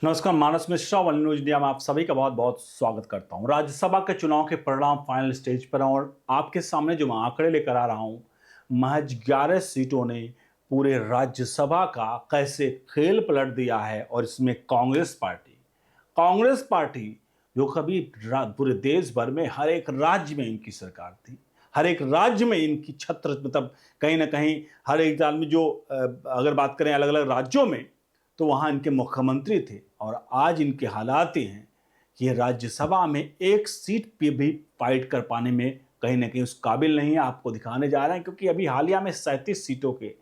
नमस्कार, मानस Mishra one news India में आप सभी का बहुत बहुत स्वागत करता हूं। राज्यसभा के चुनाव के परिणाम फाइनल स्टेज पर हैं और आपके सामने जो मैं आंकड़े लेकर आ रहा हूं, महज 11 सीटों ने पूरे राज्यसभा का कैसे खेल पलट दिया है। और इसमें कांग्रेस पार्टी जो कभी पूरे देश भर में हर एक राज्य में इनकी सरकार थी, हर एक राज्य में इनकी छत्र, मतलब कहीं ना कहीं हर एक राज्य में जो अगर बात करें अलग अलग राज्यों में, तो वहां इनके मुख्यमंत्री थे। और आज इनके हालात ये हैं कि ये राज्यसभा में एक सीट पे भी फाइट कर पाने में कहीं ना कहीं उस काबिल नहीं है। आपको दिखाने जा रहे हैं क्योंकि अभी हालिया में 37 सीटों के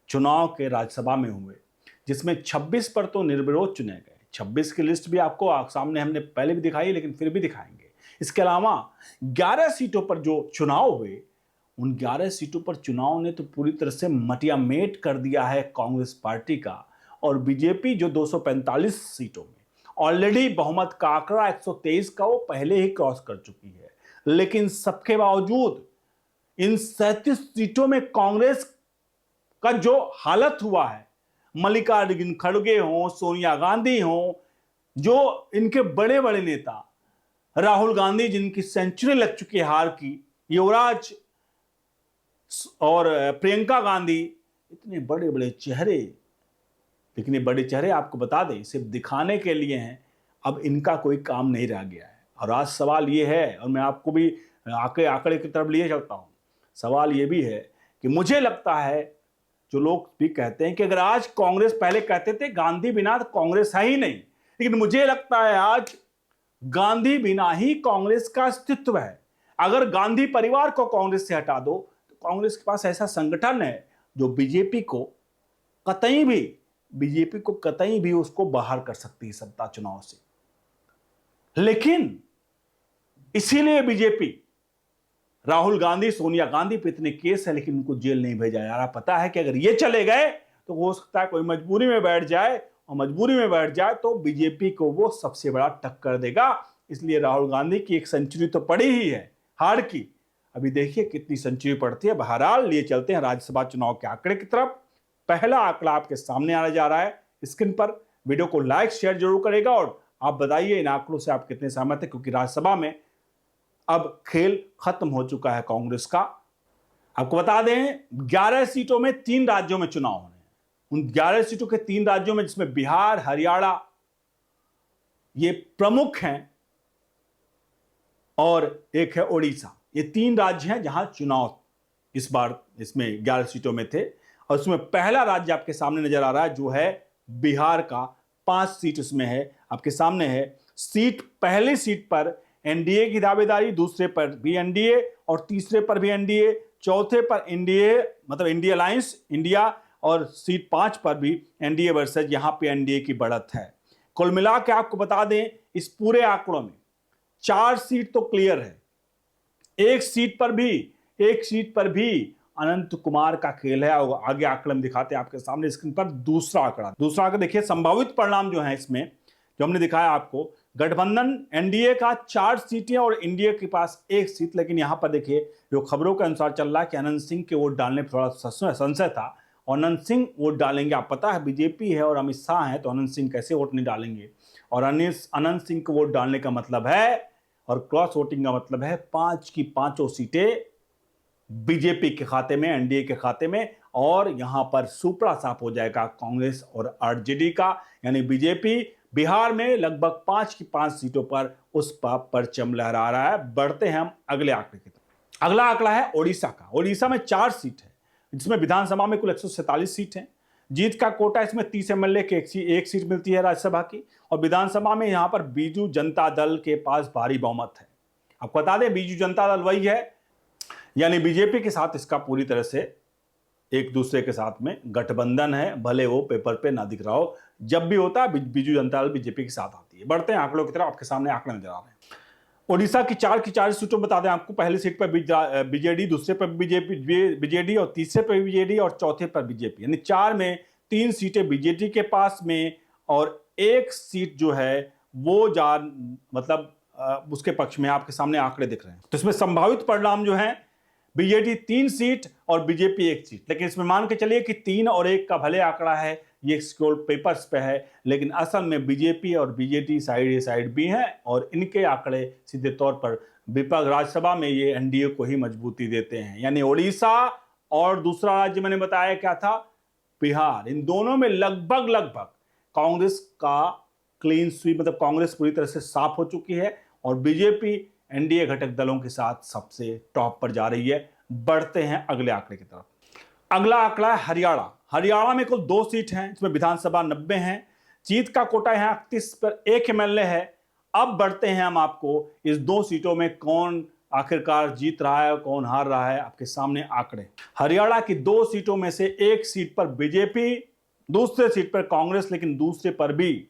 चुनाव के राज्यसभा में हुए, जिसमें 26 पर तो निर्विरोध चुने गए। 26 की लिस्ट भी आपको सामने हमने पहले भी दिखाई, लेकिन फिर भी दिखाएंगे। इसके अलावा 11 सीटों पर जो चुनाव हुए, उन 11 सीटों पर चुनाव ने तो पूरी तरह से मटिया मेट कर दिया है कांग्रेस पार्टी का। और बीजेपी जो 245 सीटों में ऑलरेडी बहुमत का आंकड़ा 123 का वो पहले ही क्रॉस कर चुकी है, लेकिन सबके बावजूद इन 37 सीटों में कांग्रेस का जो हालत हुआ है, मल्लिकार्जुन खड़गे हों, सोनिया गांधी हों, जो इनके बड़े बड़े नेता, राहुल गांधी जिनकी सेंचुरी लग चुकी है हार की, युवराज और प्रियंका गांधी, इतने बड़े बड़े चेहरे, लेकिन ये बड़े चेहरे आपको बता दें सिर्फ दिखाने के लिए हैं। अब इनका कोई काम नहीं रह गया है। और आज सवाल ये है, और मैं आपको भी आंकड़े की तरफ लिए चलता हूं, सवाल ये भी है कि मुझे लगता है, जो लोग भी कहते हैं कि अगर आज कांग्रेस, पहले कहते थे गांधी बिना तो कांग्रेस है ही नहीं, लेकिन मुझे लगता है आज गांधी बिना ही कांग्रेस का अस्तित्व है। अगर गांधी परिवार को कांग्रेस से हटा दो तो कांग्रेस के पास ऐसा संगठन है जो बीजेपी को कतई भी उसको बाहर कर सकती है सत्ता चुनाव से। लेकिन इसीलिए बीजेपी, राहुल गांधी, सोनिया गांधी पे इतने केस है, लेकिन उनको जेल नहीं भेजा जा रहा। पता है कि अगर ये चले गए तो हो सकता है कोई मजबूरी में बैठ जाए, और मजबूरी में बैठ जाए तो बीजेपी को वो सबसे बड़ा टक्कर देगा। इसलिए राहुल गांधी की एक सेंचुरी तो पड़ी ही है हार की, अभी देखिए कितनी सेंचुरी पड़ती है। बहरहाल लिए चलते हैं राज्यसभा चुनाव के आंकड़े की तरफ। पहला आंकड़ा आपके सामने आने जा रहा है स्क्रीन पर। वीडियो को लाइक शेयर जरूर करेगा और आप बताइए इन आंकड़ों से आप कितने सहमत हैं, क्योंकि राज्यसभा में अब खेल खत्म हो चुका है कांग्रेस का। आपको बता दें 11 सीटों में 3 राज्यों में चुनाव होने हैं। उन 11 सीटों के 3 राज्यों में, जिसमें बिहार, हरियाणा ये प्रमुख हैं, और एक है ओडिशा। ये 3 राज्य हैं जहां चुनाव इस बार इसमें 11 सीटों में थे। और उसमें पहला राज्य आपके सामने नजर आ रहा है जो है बिहार का। 5 सीट उसमें है, आपके सामने है। पहली सीट पर एनडीए की दावेदारी, दूसरे पर भी एनडीए और तीसरे पर भी एनडीए, चौथे पर एनडीए मतलब इंडिया अलायंस इंडिया, और सीट 5 पर भी एनडीए वर्सेस यहां पे एनडीए की बढ़त है। कुल मिला के आपको बता दें इस पूरे आंकड़ों में 4 सीट तो क्लियर है। एक सीट पर भी अनंत कुमार का खेल है। आगे आंकड़े में दिखाते हैं आपके सामने स्क्रीन पर। दूसरा आंकड़ा देखिए, संभावित परिणाम जो है इसमें, जो हमने दिखाया आपको, गठबंधन एनडीए का 4 सीटें और इंडिया के पास 1 सीट। लेकिन यहां पर देखिए जो खबरों के अनुसार चल रहा है कि अनंत सिंह के वोट डालने पर थोड़ा संशय था, और अनंत सिंह वोट डालेंगे। आप पता है बीजेपी है और अमित शाह है, तो अनंत सिंह कैसे वोट नहीं डालेंगे। और अनंत सिंह को वोट डालने का मतलब है, और क्रॉस वोटिंग का मतलब है, 5 की 5 सीटें बीजेपी के खाते में, एनडीए के खाते में। और यहां पर सुपड़ा साफ हो जाएगा कांग्रेस और आरजेडी का। यानी बीजेपी बिहार में लगभग 5 की 5 सीटों पर उस पर परचम लहरा रहा है। बढ़ते हैं हम अगले आंकड़े की तरफ। अगला आंकड़ा है ओडिशा का। ओडिशा में 4 सीट है, जिसमें विधानसभा में कुल 147 सीट है। जीत का कोटा इसमें 30 एमएलए के एक सीट मिलती है राज्यसभा की। और विधानसभा में यहां पर बीजू जनता दल के पास भारी बहुमत है। आपको बता दें बीजू जनता दल वही है, यानी बीजेपी के साथ इसका पूरी तरह से एक दूसरे के साथ में गठबंधन है, भले वो पेपर पे ना दिख रहा हो। जब भी होता है बीजू जनता दल बीजेपी के साथ आती है। बढ़ते हैं आंकड़ों की तरफ। आपके सामने आंकड़े नजर आ रहे हैं। ओडिशा की 4 की 4 सीटों बता दें आपको। पहली सीट पर बीजेडी, दूसरे पर बीजेडी, और तीसरे पर बीजेडी, और चौथे पर बीजेपी। यानी 4 में 3 सीटें बीजेडी के पास में, और 1 सीट जो है वो उसके पक्ष में। आपके सामने आंकड़े दिख रहे हैं। तो इसमें संभावित परिणाम जो है, बीजेडी 3 सीट और बीजेपी 1 सीट। लेकिन इसमें मान के चलिए कि 3 और 1 का भले आंकड़ा है, ये केवल पेपर्स पे है, लेकिन असल में बीजेपी और बीजेडी साइड साइड भी हैं और इनके आंकड़े सीधे तौर पर विपक्ष राज्यसभा में ये एनडीए को ही मजबूती देते हैं। यानी ओडिशा और दूसरा राज्य मैंने बताया क्या था, बिहार, इन दोनों में लगभग लगभग कांग्रेस का क्लीन स्वीप, मतलब कांग्रेस पूरी तरह से साफ हो चुकी है और बीजेपी एनडीए घटक दलों के साथ सबसे टॉप पर जा रही है। बढ़ते हैं अगले आंकड़े की तरफ। अगला आंकड़ा है हरियाणा। हरियाणा में कुल 2 सीट हैं, इसमें विधानसभा 90 हैं, जीत का कोटा है 31 पर 1 एमएलए है। अब बढ़ते हैं हम आपको इस 2 सीटों में कौन आखिरकार जीत रहा है, कौन हार रहा है, आपके सामने आंकड़े। हरियाणा की 2 सीटों में से एक सीट पर बीजेपी, दूसरे सीट पर कांग्रेस, लेकिन दूसरे पर भी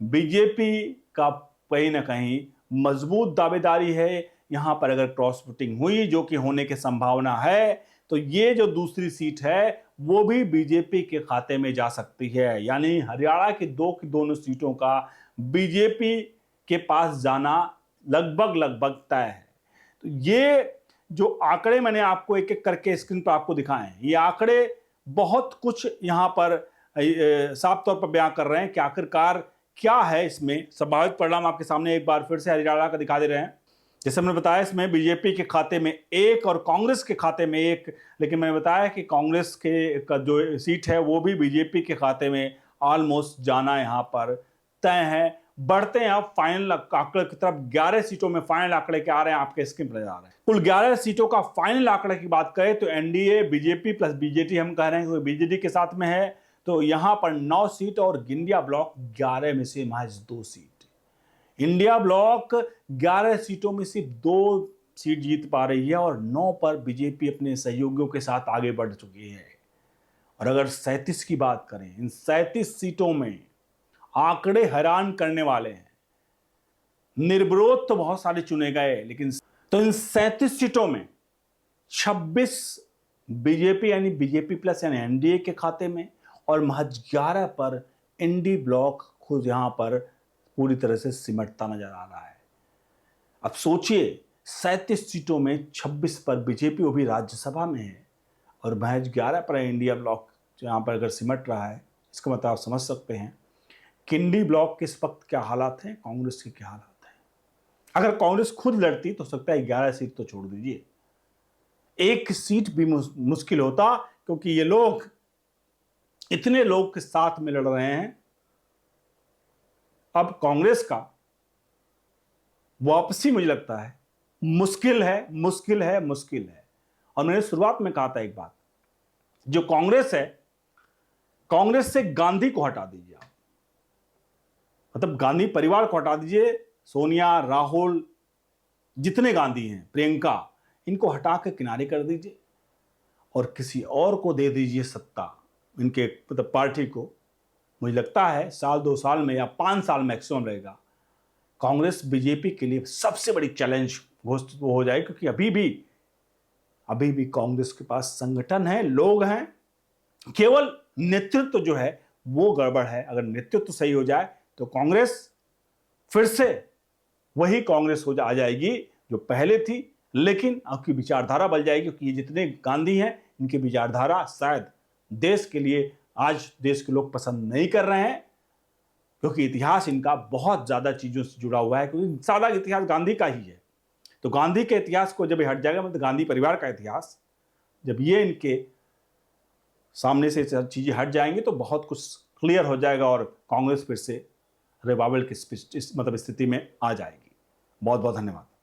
बीजेपी का कहीं ना कहीं मजबूत दावेदारी है। यहां पर अगर क्रॉस वोटिंग हुई, जो कि होने की संभावना है, तो ये जो दूसरी सीट है वो भी बीजेपी के खाते में जा सकती है। यानी हरियाणा की दोनों सीटों का बीजेपी के पास जाना लगभग लगभग तय है। तो ये जो आंकड़े मैंने आपको एक एक करके स्क्रीन पर आपको दिखाए हैं, ये आंकड़े बहुत कुछ यहां पर साफ तौर पर बयां कर रहे हैं कि आखिरकार क्या है इसमें। संभावित परिणाम आपके सामने एक बार फिर से हरियाणा का दिखा दे रहे हैं। जैसे मैंने बताया, इसमें बीजेपी के खाते में 1 और कांग्रेस के खाते में 1, लेकिन मैंने बताया कि कांग्रेस के का जो सीट है वो भी बीजेपी के खाते में ऑलमोस्ट जाना यहां पर तय है। बढ़ते हैं अब फाइनल आंकड़े की तरफ। 11 सीटों में फाइनल आंकड़े क्या आ रहे हैं आपके स्क्रीन पर आ रहे हैं। कुल 11 सीटों का फाइनल आंकड़े की बात करें तो एनडीए बीजेपी प्लस बीजेटी हम कह रहे हैं, बीजेडी के साथ में है, तो यहां पर 9 सीट और इंडिया ब्लॉक 11 में से महज 2 सीट। इंडिया ब्लॉक 11 सीटों में सिर्फ 2 सीट जीत पा रही है और 9 पर बीजेपी अपने सहयोगियों के साथ आगे बढ़ चुकी है। और अगर 37 की बात करें, इन 37 सीटों में आंकड़े हैरान करने वाले हैं। निर्विरोध तो बहुत सारे चुने गए, लेकिन तो इन 37 सीटों में 26 बीजेपी यानी बीजेपी प्लस यानी एनडीए के खाते में और महज 11 पर इंडी ब्लॉक खुद यहां पर पूरी तरह से सिमटता नजर आ रहा है। अब सोचिए, 37 सीटों में 26 पर बीजेपी, वो भी राज्यसभा में है, और महज 11 पर इंडिया ब्लॉक यहां पर अगर सिमट रहा है, इसका मतलब आप समझ सकते हैं कि इंडी ब्लॉक के इस वक्त क्या हालात हैं, कांग्रेस के क्या हालात हैं। अगर कांग्रेस खुद लड़ती तो सकता है 11 सीट तो छोड़ दीजिए, 1 सीट भी मुश्किल होता, क्योंकि ये लोग इतने लोग के साथ में लड़ रहे हैं। अब कांग्रेस का वापसी मुझे लगता है मुश्किल है, मुश्किल है, मुश्किल है। और मैंने शुरुआत में कहा था एक बात, जो कांग्रेस है, कांग्रेस से गांधी को हटा दीजिए आप, मतलब गांधी परिवार को हटा दीजिए, सोनिया, राहुल, जितने गांधी हैं, प्रियंका, इनको हटा के किनारे कर दीजिए और किसी और को दे दीजिए सत्ता, इनके मतलब पार्टी को। मुझे लगता है 1-2 साल में या 5 साल मैक्सिमम रहेगा, कांग्रेस बीजेपी के लिए सबसे बड़ी चैलेंज घोषित हो जाए, क्योंकि अभी भी कांग्रेस के पास संगठन है, लोग हैं, केवल नेतृत्व जो है वो गड़बड़ है। अगर नेतृत्व सही हो जाए तो कांग्रेस फिर से वही कांग्रेस आ जाएगी जो पहले थी, लेकिन आपकी विचारधारा बदल जाएगी, क्योंकि ये जितने गांधी हैं, इनकी विचारधारा शायद देश के लिए आज देश के लोग पसंद नहीं कर रहे हैं, क्योंकि इतिहास इनका बहुत ज्यादा चीजों से जुड़ा हुआ है, क्योंकि सादा इतिहास गांधी का ही है। तो गांधी के इतिहास को जब हट जाएगा, मतलब गांधी परिवार का इतिहास, जब ये इनके सामने से चीजें हट जाएंगी तो बहुत कुछ क्लियर हो जाएगा और कांग्रेस फिर से रिवाइवल की मतलब स्थिति में आ जाएगी। बहुत बहुत धन्यवाद।